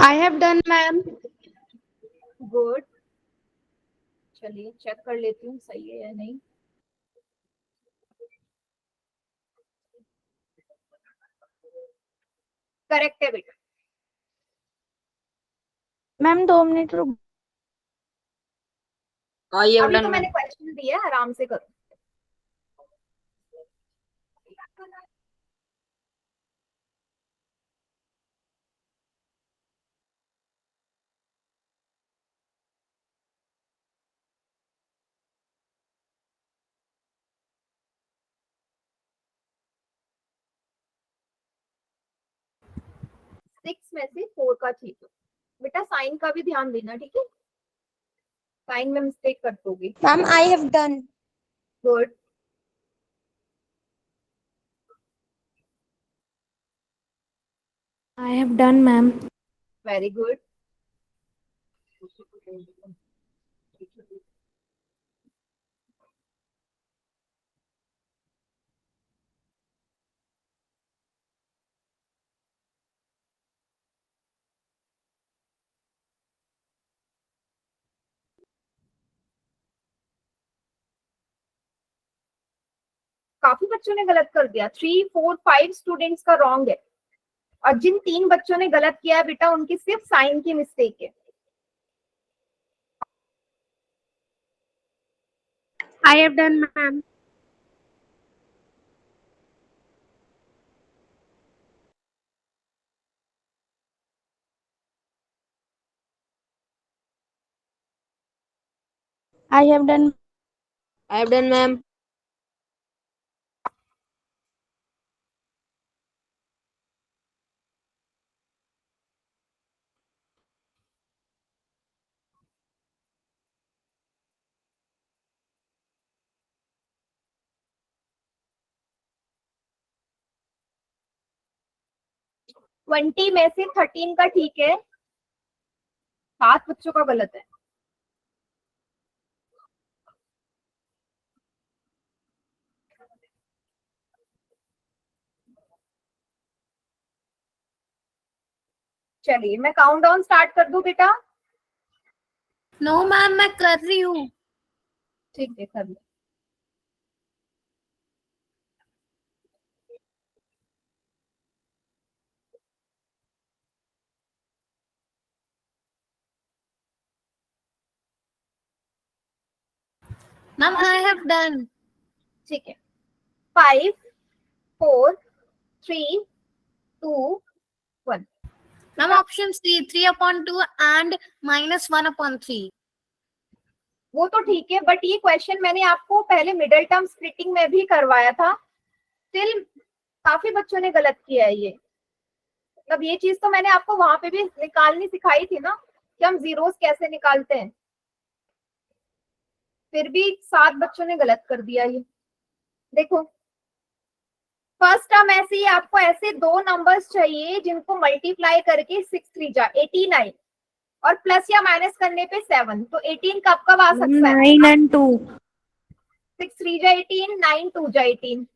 I have done, ma'am. Good, चलिए चेक कर लेती हूँ सही है या नहीं। करेक्ट है बेटा। मैम 2 मिनट रुक। I have अभी तो done, मैंने ma'am. क्वेश्चन दिया, आराम से करो। सिक्स में से 4 का ठीक है बेटा। साइन का भी ध्यान देना, ठीक है, साइन में मिस्टेक कर दोगे। Ma'am, I have done. Good, I have done, ma'am. Very good. काफी बच्चों ने गलत कर दिया, 3, 4, 5 स्टूडेंट्स का रॉन्ग है, और जिन 3 बच्चों ने गलत किया है बेटा उनकी सिर्फ साइन की मिस्टेक है। I have done, ma'am. I have done. I have done, ma'am. Twenty में से 13 का ठीक है, 7 बच्चों का गलत है। चलिए मैं काउंट डाउन स्टार्ट कर दूं बेटा। नो मैम, मैं कर रही हूँ। ठीक है, कर लो। Ma'am I have done. ठीक है, 5, 4, 3, 2, 1। Ma'am option C 3/2 and -1/3। वो तो ठीक है, बट ये क्वेश्चन मैंने आपको पहले मिडिल टर्म स्प्लिटिंग में भी करवाया था, स्टिल काफी बच्चों ने गलत किया है ये। मतलब ये चीज तो मैंने आपको वहां पे भी निकालनी सिखाई थी ना, कि हम जीरोस कैसे निकालते हैं, फिर भी 7 बच्चों ने गलत कर दिया ये। देखो फर्स्ट टर्म ऐसे ही, आपको ऐसे 2 नंबर्स चाहिए जिनको मल्टीप्लाई करके 6 3 जा 89 और प्लस या माइनस करने पे 7, तो 18 कब कब आ सकता है? 9 and 2. 6 3 जा 18, 9 2 जा 18।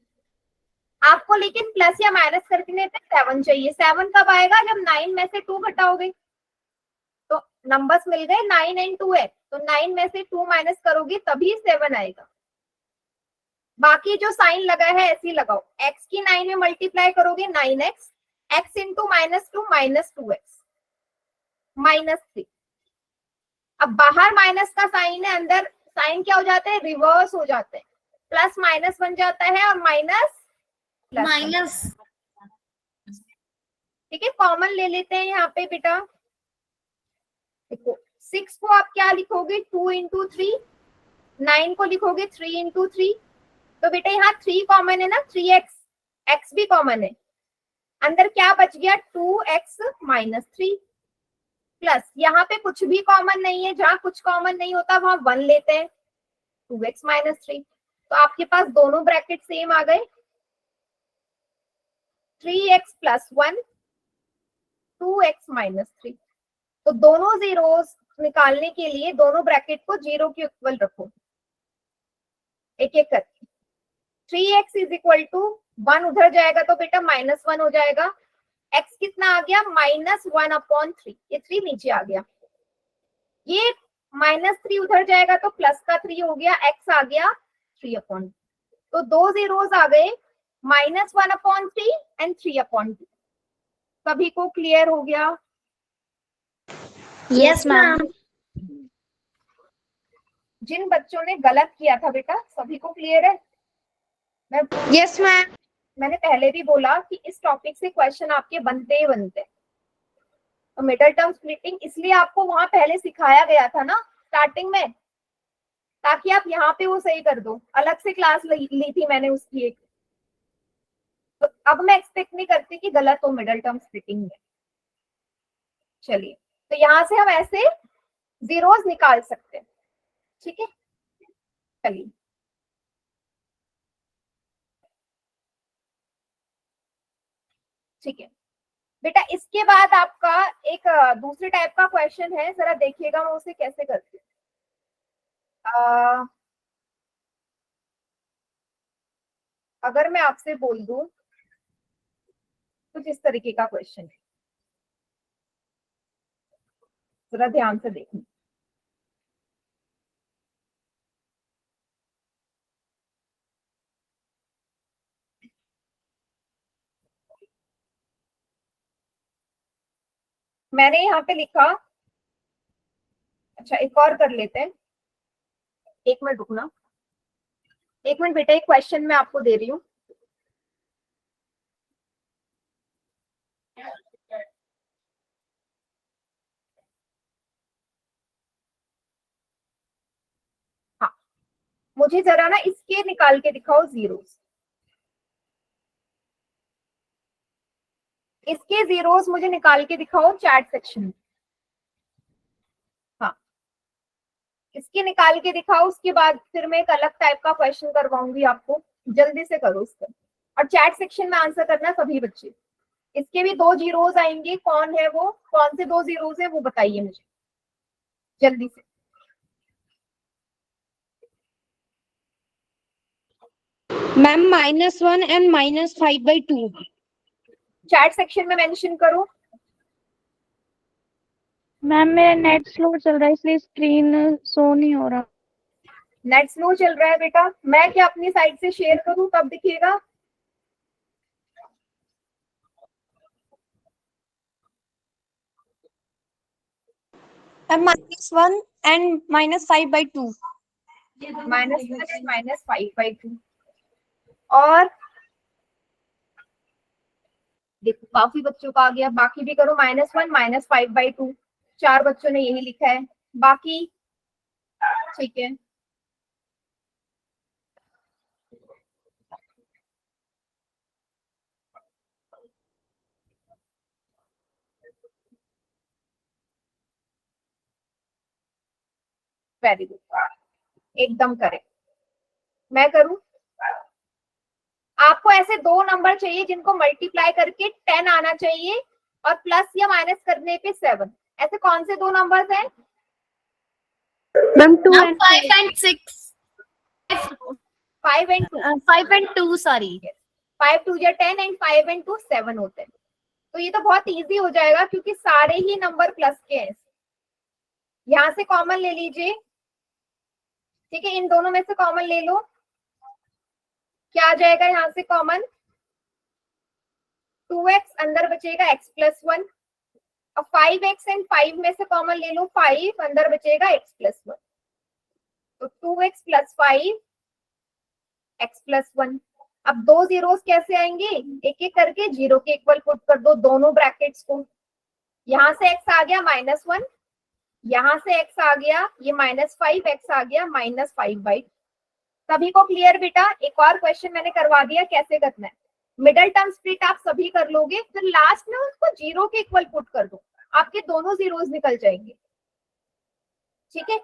आपको लेकिन प्लस या माइनस करने पे 7 चाहिए। 7 कब आएगा? जब 9 में से 2 घटाओगे, तो नंबर्स मिल गए 9 एंड 2 है, तो 9 में से 2 माइनस करोगे तभी 7 आएगा। बाकी जो साइन लगा है ऐसे ही लगाओ, x की 9 में मल्टीप्लाई करोगे 9x, x इंटू -2 -2x -3। अब बाहर माइनस का साइन है, अंदर साइन क्या हो जाता है? रिवर्स हो जाते हैं, प्लस माइनस बन जाता है और माइनस प्लस। माइनस। ठीक है, कॉमन ले लेते हैं यहाँ पे बेटा। देखो 6 को आप क्या लिखोगे? 2 इंटू 3। 9 को लिखोगे 3 इंटू 3। तो बेटा यहाँ 3 कॉमन है ना, 3x, x भी कॉमन है, अंदर क्या बच गया? 2x -3 प्लस यहाँ पे कुछ भी कॉमन नहीं है, जहां कुछ कॉमन नहीं होता वहां 1 लेते हैं, 2x माइनस 3। तो आपके पास दोनों ब्रैकेट सेम आ गए, 3x प्लस 1, 2x माइनस 3। तो दोनों जीरोस निकालने के लिए दोनों ब्रैकेट को जीरो के इक्वल रखो, एक एक करके। 3x इज इक्वल टू 1 उधर जाएगा तो बेटा -1 हो जाएगा। x कितना आ गया, -1/3, ये 3 नीचे आ गया। ये -3 उधर जाएगा तो प्लस का 3 हो गया, x आ गया 3/2। तो दो जीरोस आ गए, -1/3 एंड 3/2। सभी को क्लियर हो गया? Yes ma'am. जिन बच्चों ने गलत किया था बेटा, सभी को क्लियर है? Yes ma'am. मैंने पहले भी बोला कि इस टॉपिक से क्वेश्चन आपके बनते ही बनते हैं। तो मिडल टर्म स्प्लिटिंग इसलिए आपको वहां पहले सिखाया गया था ना स्टार्टिंग में, ताकि आप यहाँ पे वो सही कर दो। अलग से क्लास ली थी मैंने उसकी एक। तो अब मैं एक्सपेक्ट नहीं करती कि गलत हो मिडल टर्म स्प्लिटिंग में। चलिए, तो यहाँ से हम ऐसे जीरोस निकाल सकते हैं, ठीक है। चलिए, ठीक है बेटा। इसके बाद आपका एक दूसरे टाइप का क्वेश्चन है, जरा देखिएगा मैं उसे कैसे करती हूँ। अगर मैं आपसे बोल दूं कुछ इस तरीके का क्वेश्चन है, जरा ध्यान से देखना। मैंने यहाँ पे लिखा, अच्छा एक और कर लेते हैं, एक मिनट रुकना, एक मिनट बेटा, एक क्वेश्चन मैं आपको दे रही हूँ। हाँ, मुझे जरा ना इसके निकाल के दिखाओ जीरोस। इसके जीरोस मुझे निकाल के दिखाओ चैट सेक्शन में। हाँ, इसके निकाल के दिखाओ, उसके बाद फिर मैं एक अलग टाइप का क्वेश्चन करवाऊंगी आपको। जल्दी से करो इसका, और चैट सेक्शन में आंसर करना सभी बच्चे। इसके भी 2 जीरोस आएंगे, कौन है वो, कौन से 2 जीरोस है वो बताइए मुझे जल्दी से। Ma'am -1 and -5/2। चैट सेक्शन में मेंशन करो। मैम मेरा नेट स्लो चल रहा है इसलिए स्क्रीन शो नहीं हो रहा। नेट स्लो चल रहा है बेटा, मैं क्या अपनी साइड से शेयर करूं तब दिखेगा? -1 एंड -5/2। -1 एंड -5/2। और देखो काफी बच्चों का आ गया, बाकी भी करो। -1 -5/2, 4 बच्चों ने यही लिखा है, बाकी ठीक है। वेरी गुड, एकदम करेक्ट। मैं करूं? आपको ऐसे 2 नंबर चाहिए जिनको मल्टीप्लाई करके 10 आना चाहिए और प्लस या माइनस करने पे 7। ऐसे कौन से 2 नंबर्स हैं? Ma'am 2 Now and 5 and 6. 5 and 2। 5 and 2, sorry. 5 2 10 and 5 and 2 7 होते हैं। तो ये तो बहुत इजी हो जाएगा क्योंकि सारे ही नंबर प्लस के हैं। यहां से कॉमन ले लीजिए, ठीक है, इन दोनों में से कॉमन ले लो। क्या आ जाएगा यहां से कॉमन? 2x अंदर बचेगा x प्लस 1, और 5x एंड 5 में से कॉमन ले लो 5, अंदर बचेगा x प्लस 1। तो 2x प्लस 5 x प्लस 1। अब 2 जीरोस कैसे आएंगे? एक एक करके जीरो के इक्वल पुट कर दो दोनों ब्रैकेट्स को। यहां से x आ गया -1, यहां से x आ गया ये -5, x आ गया -5/2। सभी को क्लियर बेटा? एक और क्वेश्चन मैंने करवा दिया कैसे करना है। मिडल टर्म स्प्लिट आप सभी कर लोगे, फिर लास्ट में उसको जीरो के इक्वल पुट कर दो, आपके दोनों जीरोस निकल जाएंगे, ठीक है।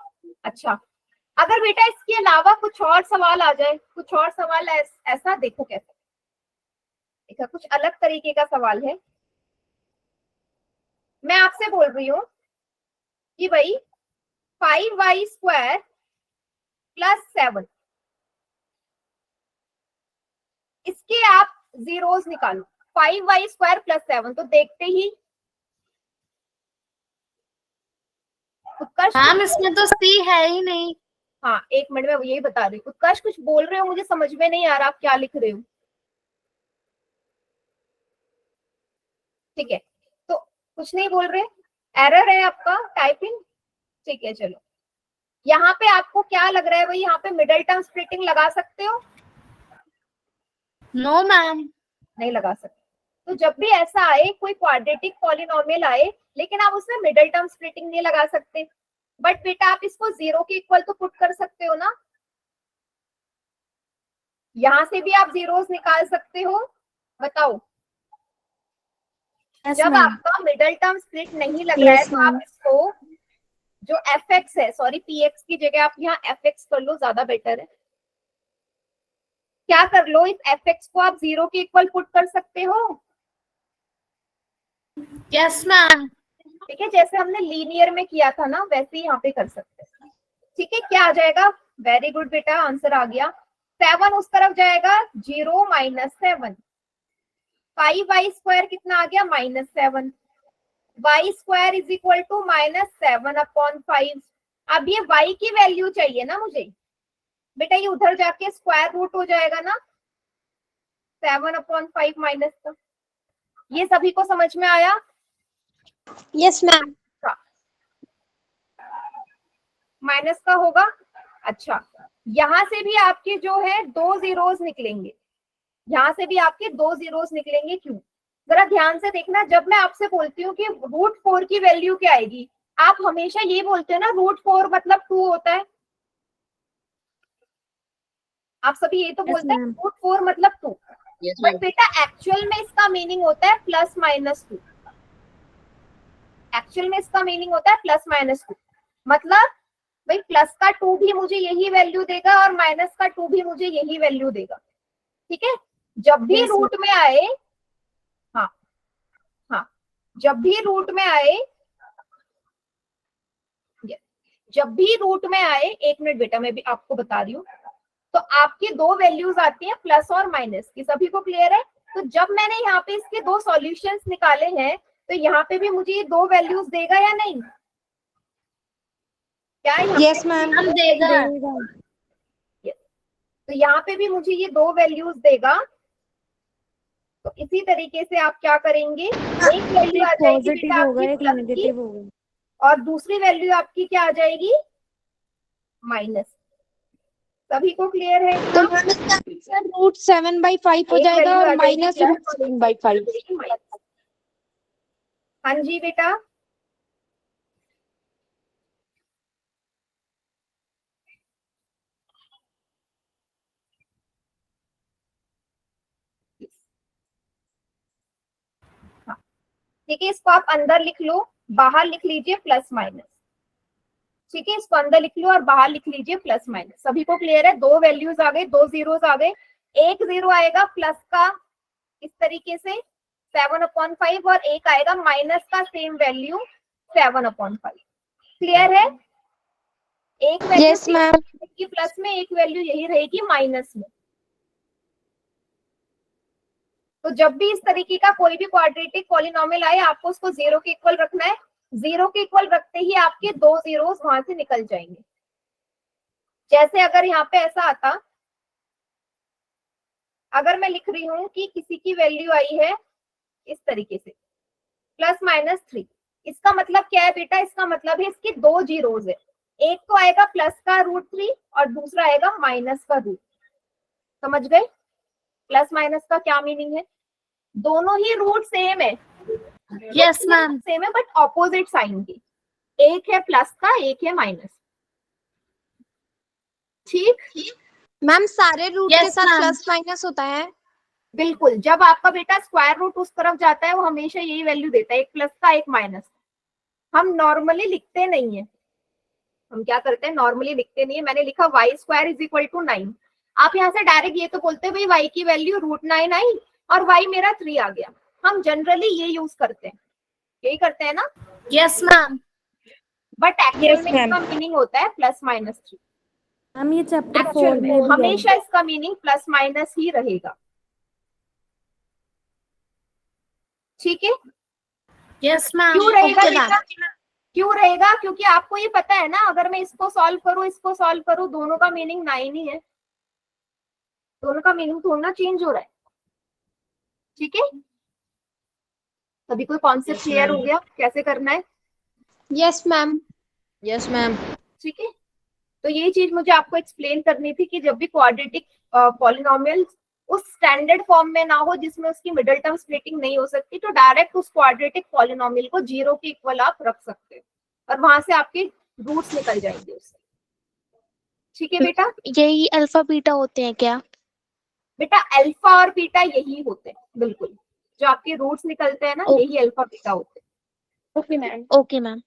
अच्छा, अगर बेटा इसके अलावा कुछ और सवाल आ जाए, कुछ और सवाल ऐसा देखो कैसे, देखा कुछ अलग तरीके का सवाल है। मैं आपसे बोल रही हूं कि भाई 5y² + 7, इसके आप जीरोस निकालो। 5y² + 7, तो देखते ही उत्कर्ष, मैम इसमें तो सी है ही नहीं। हाँ एक मिनट में यही बता रही हूँ। उत्कर्ष कुछ बोल रहे हो, मुझे समझ में नहीं आ रहा आप क्या लिख रहे हो। ठीक है, तो कुछ नहीं बोल रहे, एरर है आपका टाइपिंग। ठीक है चलो, यहाँ पे आपको क्या लग रहा है भाई, यहाँ पे मिडिल टर्म स्प्लिटिंग लगा सकते हो? No ma'am. नहीं लगा सकते। तो जब भी ऐसा आए, कोई क्वाड्रेटिक पॉलिनोमियल आए लेकिन आप उसमें मिडिल टर्म स्प्लिटिंग नहीं लगा सकते, बट बेटा आप इसको 0 के इक्वल तो पुट कर सकते हो ना। यहां से भी आप जीरोस निकाल सकते हो, बताओ। Yes, जब ma'am. आपका मिडिल टर्म स्प्लिट नहीं लग रहा है Yes, तो आप ma'am. इसको जो fx है, सॉरी px की जगह आप यहाँ fx कर लो, ज्यादा बेटर है। क्या कर लो, इस fx को आप 0 के इक्वल पुट कर सकते हो। Yes ma'am. ठीक है, जैसे हमने लीनियर में किया था ना, वैसे ही यहाँ पे कर सकते हैं। ठीक है, क्या आ जाएगा? वेरी गुड बेटा, आंसर आ गया। 7 उस तरफ जाएगा, 0 - 7। 5y² कितना आ गया? -7। y² = -7/5। अब ये y की वैल्यू चाहिए ना मुझे बेटा, ये उधर जाके स्क्वायर रूट हो जाएगा ना 7/5 माइनस का। ये सभी को समझ में आया? Yes ma'am. माइनस का होगा। अच्छा, यहां से भी आपके जो है 2 जीरोस निकलेंगे, यहां से भी आपके 2 जीरोस निकलेंगे। क्यों? जरा ध्यान से देखना, जब मैं आपसे बोलती हूँ कि √4 की वैल्यू क्या आएगी, आप हमेशा ये बोलते हो ना √4 मतलब 2 होता है। आप सभी ये तो Yes, बोलते हैं ma'am. √4 मतलब 2, बट बेटा एक्चुअल में इसका मीनिंग होता है +-2। एक्चुअल में इसका मीनिंग होता है +-2, मतलब भाई प्लस का 2 भी मुझे यही वैल्यू देगा और माइनस का 2 भी मुझे यही वैल्यू देगा। ठीक है, जब भी Yes, रूट में आए, हाँ हाँ, जब भी रूट में आए, जब भी रूट में आए, 1 मिनट बेटा मैं भी आपको बता रही हूँ, तो आपकी 2 वैल्यूज आती हैं प्लस और माइनस की। सभी को क्लियर है? तो जब मैंने यहाँ पे इसके 2 सॉल्यूशंस निकाले हैं, तो यहाँ पे भी मुझे ये 2 वैल्यूज देगा या नहीं? क्या यस मैम। हम देगा। देगा. तो यहाँ पे भी मुझे ये 2 वैल्यूज देगा। तो इसी तरीके से आप क्या करेंगे, एक वैल्यू आ एक जाएगी पॉजिटिव बेटा होगा, आपकी एक प्लस की, नेगेटिव होगा. और दूसरी वैल्यू आपकी क्या आ जाएगी? माइनस। सभी को क्लियर है? तो मैम इसका आंसर √7/5 हो एक जाएगा वैल्यू और आ जाएगी माइनस प्लस, √7/5। हाँ जी बेटा, हाँ ठीक है, इसको आप अंदर लिख लो, बाहर लिख लीजिए प्लस माइनस। ठीक है, इसको अंदर लिख लो और बाहर लिख लीजिए प्लस माइनस। सभी को क्लियर है? 2 वैल्यूज आ गए, 2 जीरोस आ गए। एक जीरो आएगा प्लस का इस तरीके से 7/5, और एक आएगा माइनस का सेम वैल्यू 7/5। क्लियर है? एक वैल्यू यस मैम। की प्लस में, एक वैल्यू यही रहेगी माइनस में। तो जब भी इस तरीके का कोई भी क्वाड्रेटिक पॉलिनोमियल आए, आपको उसको 0 के इक्वल रखना है। 0 के इक्वल रखते ही आपके 2 जीरोस वहां से निकल जाएंगे। जैसे अगर यहाँ पे ऐसा आता, अगर मैं लिख रही हूँ कि किसी की वैल्यू आई है इस तरीके से +-3, इसका मतलब क्या है बेटा? इसका मतलब है इसकी 2 जीरोस है, एक तो आएगा प्लस का √3 और दूसरा आएगा माइनस का रूट। समझ गए प्लस माइनस का क्या मीनिंग है? दोनों ही रूट सेम है, यस मैम। सेम है बट ऑपोजिट साइन की, एक है प्लस का, एक है माइनस। ठीक, मैम सारे रूट Yes, के साथ ma'am. प्लस माइनस होता है? बिल्कुल। जब आपका बेटा स्क्वायर रूट उस तरफ जाता है, वो हमेशा यही वैल्यू देता है, एक प्लस का एक माइनस। हम नॉर्मली लिखते नहीं है, हम क्या करते हैं, नॉर्मली लिखते नहीं है। मैंने लिखा y square is equal to 9। आप यहाँ से डायरेक्ट ये तो बोलते हैं भाई y की वैल्यू √9 आई और y मेरा 3 आ गया। हम जनरली ये यूज करते हैं, यही करते हैं ना। Yes ma'am. But actual Yes, में ma'am. इसका मीनिंग होता है +-3। मैम ये चैप्टर एक्चुअल 4 में में भी हमेशा इसका मीनिंग +- ही रहेगा, ठीक है। Yes ma'am. क्यों रहेगा Okay, बेटा, क्यों रहेगा? क्योंकि आपको ये पता है ना, अगर मैं इसको सॉल्व करूं, इसको सॉल्व करूं, दोनों का मीनिंग 9 ही है, दोनों का मीनिंग थोड़ा ना चेंज हो रहा है, ठीक है। सभी कोई कॉन्सेप्ट क्लियर हो गया कैसे करना है? Yes, ma'am. Yes ma'am. ठीक है, तो ये चीज मुझे आपको एक्सप्लेन करनी थी कि जब भी क्वाड्रेटिक पॉलिनोमियल उस स्टैंडर्ड फॉर्म में ना हो जिसमें उसकी मिडिल टर्म स्प्लिटिंग नहीं हो सकती, तो डायरेक्ट उस क्वाड्रेटिक पॉलिनोमियल को 0 के इक्वल आप रख सकते हैं और वहां से आपके रूट्स निकल जाएंगे उससे, ठीक है बेटा। यही अल्फा बीटा होते हैं क्या? बेटा अल्फा और बीटा यही होते हैं, बिल्कुल, जो आपके रूट्स निकलते हैं ना, यही अल्फा बीटा होते हैं। Okay ma'am. Okay ma'am.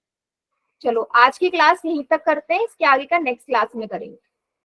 चलो आज की क्लास यहीं तक करते हैं, इसके आगे का नेक्स्ट क्लास में करेंगे।